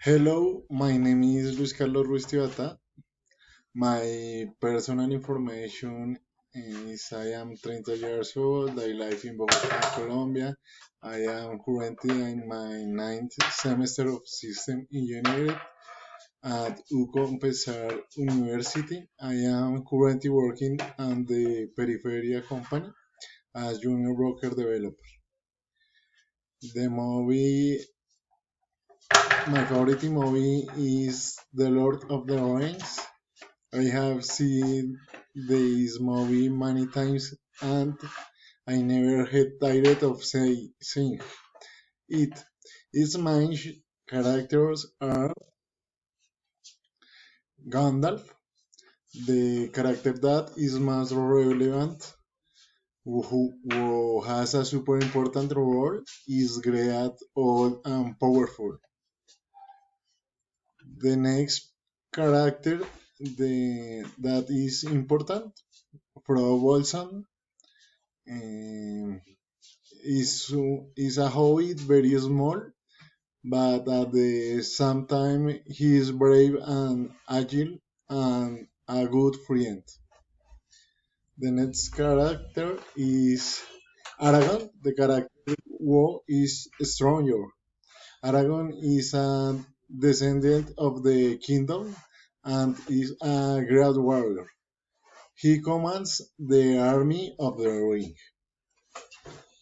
Hello, my name is Luis Carlos Ruiz Tibata. My personal information is I am 30 years old. I live in Bogota, Colombia. I am currently in my ninth semester of System Engineering at UCO Pesar University. I am currently working on the Periferia company as junior broker developer. The movie, my favorite movie is The Lord of the Rings. I have seen this movie many times and I never had tired of seeing it. Its main characters are Gandalf, the character that is most relevant, who has a super important role, is great, old, and powerful. The next character that is important, Frodo Bolson, um, is a hobbit, very small, but at the same time he is brave and agile and a good friend. The next character is Aragorn. The character is stronger. Aragorn is a descendant of the kingdom and is a great warrior. He commands the army of the ring.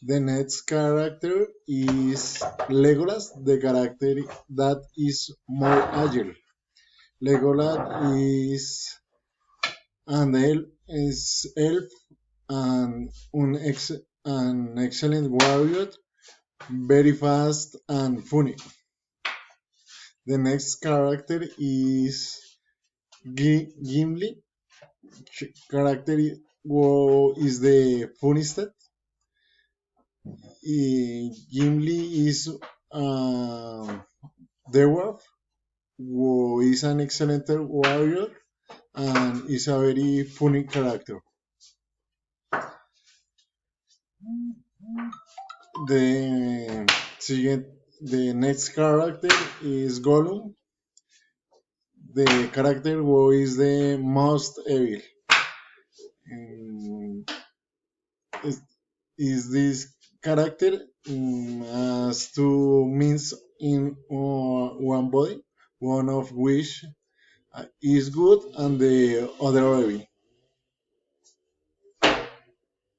The next character is Legolas, the character that is more agile. Legolas is elf and an excellent warrior, very fast and funny. The next character is Gimli. Character is the funniest. Gimli is the wolf, who is an excellent warrior and is a very funny character. The the next character is Gollum, the character who is the most evil. Um, is, is this character has two means in one body, one of which is good and the other evil.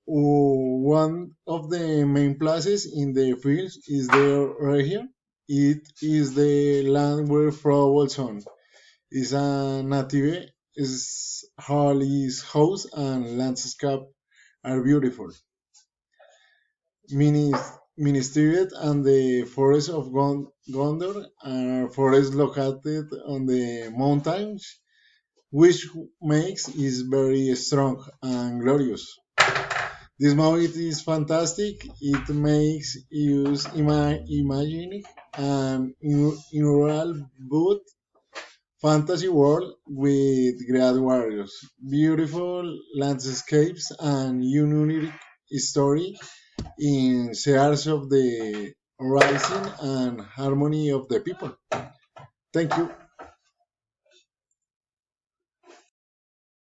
One of the main places in the field is the region. It is the land where Frobolson is a native. Is all his house and landscape are beautiful. Ministeriet and the forest of Gondor are forests located on the mountains, which makes it very strong and glorious. This movie is fantastic. It makes you imagine an unreal but fantasy world with great warriors, beautiful landscapes, and unique story in shares of the rising and harmony of the people. Thank you.